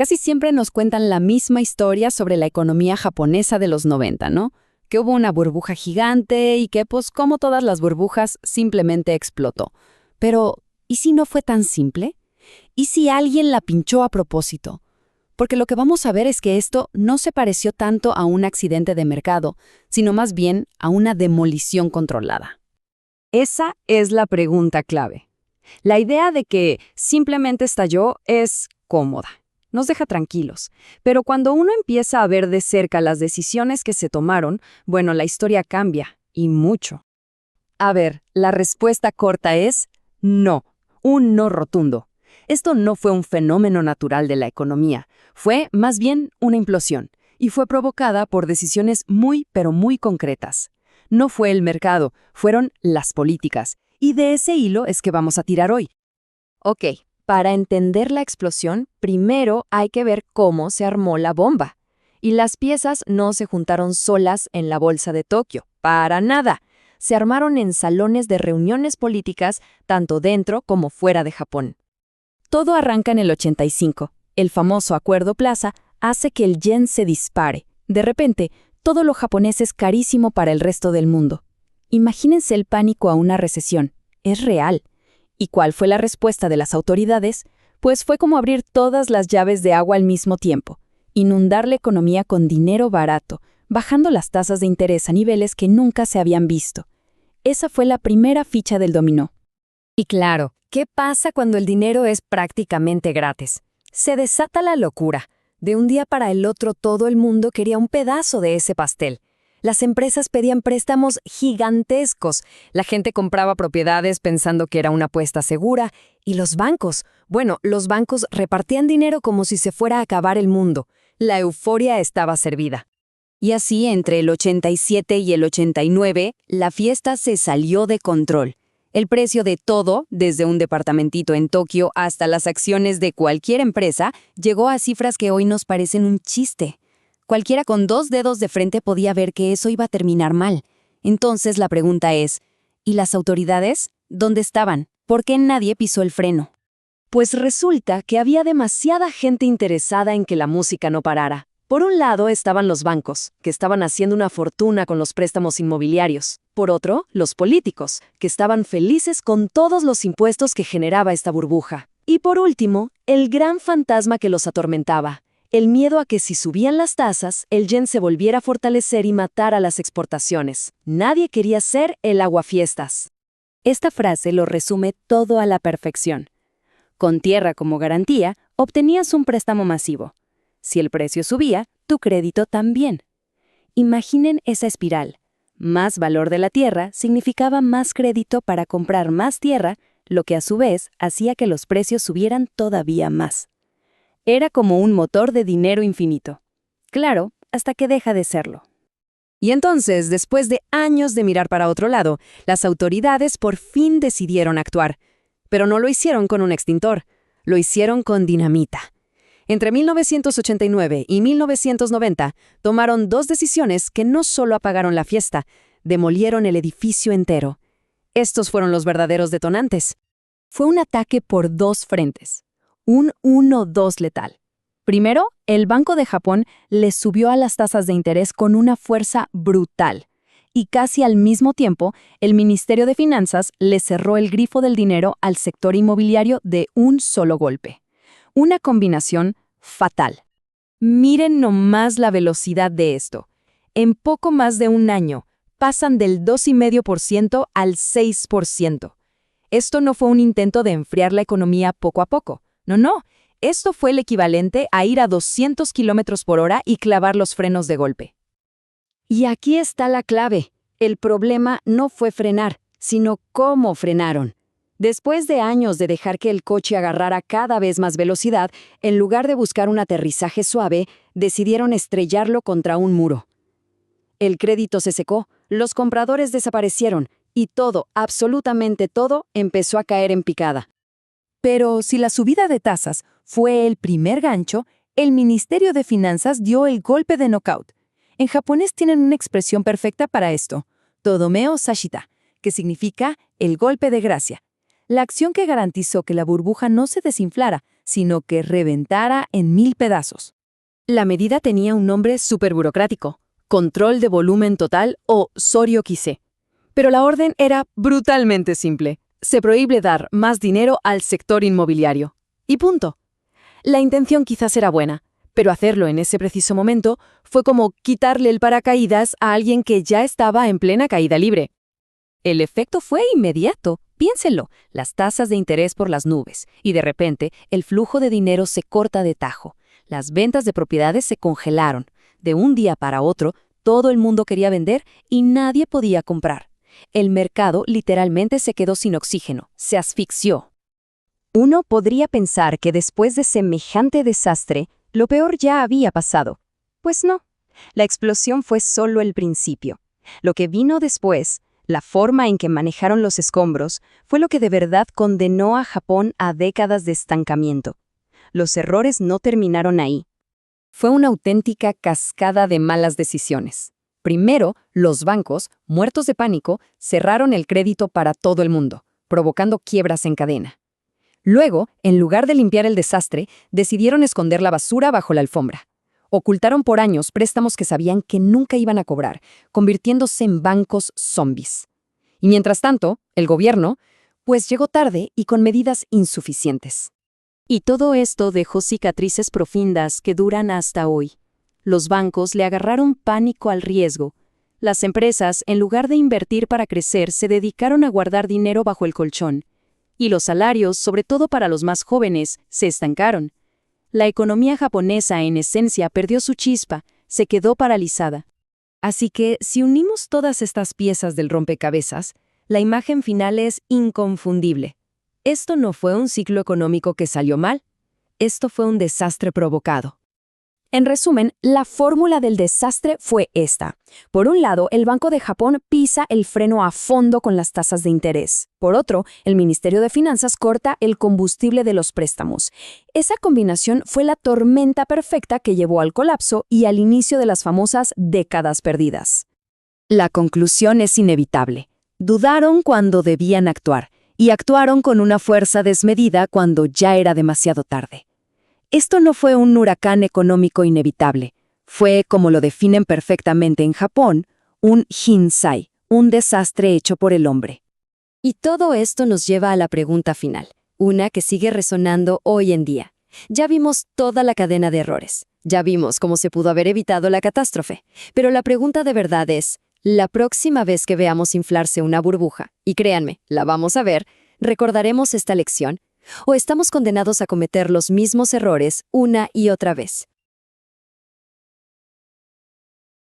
Casi siempre nos cuentan la misma historia sobre la economía japonesa de los 90, ¿no? Que hubo una burbuja gigante y que, pues, como todas las burbujas, simplemente explotó. Pero, ¿y si no fue tan simple? ¿Y si alguien la pinchó a propósito? Porque lo que vamos a ver es que esto no se pareció tanto a un accidente de mercado, sino más bien a una demolición controlada. Esa es la pregunta clave. La idea de que simplemente estalló es cómoda, nos deja tranquilos. Pero cuando uno empieza a ver de cerca las decisiones que se tomaron, bueno, la historia cambia, y mucho. A ver, la respuesta corta es no, un no rotundo. Esto no fue un fenómeno natural de la economía, fue más bien una implosión, y fue provocada por decisiones muy, pero muy concretas. No fue el mercado, fueron las políticas, y de ese hilo es que vamos a tirar hoy. Ok, para entender la explosión, primero hay que ver cómo se armó la bomba. Y las piezas no se juntaron solas en la bolsa de Tokio, para nada. Se armaron en salones de reuniones políticas, tanto dentro como fuera de Japón. Todo arranca en el 85. El famoso Acuerdo Plaza hace que el yen se dispare. De repente, todo lo japonés es carísimo para el resto del mundo. Imagínense el pánico a una recesión. Es real. ¿Y cuál fue la respuesta de las autoridades? Pues fue como abrir todas las llaves de agua al mismo tiempo. Inundar la economía con dinero barato, bajando las tasas de interés a niveles que nunca se habían visto. Esa fue la primera ficha del dominó. Y claro, ¿qué pasa cuando el dinero es prácticamente gratis? Se desata la locura. De un día para el otro todo el mundo quería un pedazo de ese pastel. Las empresas pedían préstamos gigantescos. La gente compraba propiedades pensando que era una apuesta segura. Y los bancos, los bancos repartían dinero como si se fuera a acabar el mundo. La euforia estaba servida. Y así, entre el 87 y el 89, la fiesta se salió de control. El precio de todo, desde un departamentito en Tokio hasta las acciones de cualquier empresa, llegó a cifras que hoy nos parecen un chiste. Cualquiera con 2 dedos de frente podía ver que eso iba a terminar mal. Entonces la pregunta es, ¿y las autoridades? ¿Dónde estaban? ¿Por qué nadie pisó el freno? Pues resulta que había demasiada gente interesada en que la música no parara. Por un lado estaban los bancos, que estaban haciendo una fortuna con los préstamos inmobiliarios. Por otro, los políticos, que estaban felices con todos los impuestos que generaba esta burbuja. Y por último, el gran fantasma que los atormentaba, el miedo a que si subían las tasas, el yen se volviera a fortalecer y matar a las exportaciones. Nadie quería ser el aguafiestas. Esta frase lo resume todo a la perfección. Con tierra como garantía, obtenías un préstamo masivo. Si el precio subía, tu crédito también. Imaginen esa espiral. Más valor de la tierra significaba más crédito para comprar más tierra, lo que a su vez hacía que los precios subieran todavía más. Era como un motor de dinero infinito. Claro, hasta que deja de serlo. Y entonces, después de años de mirar para otro lado, las autoridades por fin decidieron actuar. Pero no lo hicieron con un extintor, lo hicieron con dinamita. Entre 1989 y 1990, tomaron 2 decisiones que no solo apagaron la fiesta, demolieron el edificio entero. Estos fueron los verdaderos detonantes. Fue un ataque por 2 frentes. Un 1-2 letal. Primero, el Banco de Japón les subió a las tasas de interés con una fuerza brutal. Y casi al mismo tiempo, el Ministerio de Finanzas les cerró el grifo del dinero al sector inmobiliario de un solo golpe. Una combinación fatal. Miren nomás la velocidad de esto. En poco más de un año, pasan del 2,5% al 6%. Esto no fue un intento de enfriar la economía poco a poco. No. Esto fue el equivalente a ir a 200 kilómetros por hora y clavar los frenos de golpe. Y aquí está la clave. El problema no fue frenar, sino cómo frenaron. Después de años de dejar que el coche agarrara cada vez más velocidad, en lugar de buscar un aterrizaje suave, decidieron estrellarlo contra un muro. El crédito se secó, los compradores desaparecieron, y todo, absolutamente todo, empezó a caer en picada. Pero si la subida de tasas fue el primer gancho, el Ministerio de Finanzas dio el golpe de knockout. En japonés tienen una expresión perfecta para esto, Todomeo Sashita, que significa el golpe de gracia. La acción que garantizó que la burbuja no se desinflara, sino que reventara en 1000 pedazos. La medida tenía un nombre súper burocrático: control de volumen total o Sorio-Quise. Pero la orden era brutalmente simple: se prohíbe dar más dinero al sector inmobiliario. Y punto. La intención quizás era buena, pero hacerlo en ese preciso momento fue como quitarle el paracaídas a alguien que ya estaba en plena caída libre. El efecto fue inmediato. Piénsenlo, las tasas de interés por las nubes, y de repente el flujo de dinero se corta de tajo. Las ventas de propiedades se congelaron. De un día para otro, todo el mundo quería vender y nadie podía comprar. El mercado literalmente se quedó sin oxígeno, se asfixió. Uno podría pensar que después de semejante desastre, lo peor ya había pasado. Pues no, la explosión fue solo el principio. Lo que vino después, la forma en que manejaron los escombros, fue lo que de verdad condenó a Japón a décadas de estancamiento. Los errores no terminaron ahí. Fue una auténtica cascada de malas decisiones. Primero, los bancos, muertos de pánico, cerraron el crédito para todo el mundo, provocando quiebras en cadena. Luego, en lugar de limpiar el desastre, decidieron esconder la basura bajo la alfombra. Ocultaron por años préstamos que sabían que nunca iban a cobrar, convirtiéndose en bancos zombies. Y mientras tanto, el gobierno, pues llegó tarde y con medidas insuficientes. Y todo esto dejó cicatrices profundas que duran hasta hoy. Los bancos le agarraron pánico al riesgo. Las empresas, en lugar de invertir para crecer, se dedicaron a guardar dinero bajo el colchón. Y los salarios, sobre todo para los más jóvenes, se estancaron. La economía japonesa, en esencia, perdió su chispa, se quedó paralizada. Así que, si unimos todas estas piezas del rompecabezas, la imagen final es inconfundible. Esto no fue un ciclo económico que salió mal. Esto fue un desastre provocado. En resumen, la fórmula del desastre fue esta. Por un lado, el Banco de Japón pisa el freno a fondo con las tasas de interés. Por otro, el Ministerio de Finanzas corta el combustible de los préstamos. Esa combinación fue la tormenta perfecta que llevó al colapso y al inicio de las famosas décadas perdidas. La conclusión es inevitable. Dudaron cuando debían actuar y actuaron con una fuerza desmedida cuando ya era demasiado tarde. Esto no fue un huracán económico inevitable. Fue, como lo definen perfectamente en Japón, un Hinsai, un desastre hecho por el hombre. Y todo esto nos lleva a la pregunta final, una que sigue resonando hoy en día. Ya vimos toda la cadena de errores. Ya vimos cómo se pudo haber evitado la catástrofe. Pero la pregunta de verdad es, la próxima vez que veamos inflarse una burbuja, y créanme, la vamos a ver, ¿recordaremos esta lección? ¿O estamos condenados a cometer los mismos errores una y otra vez?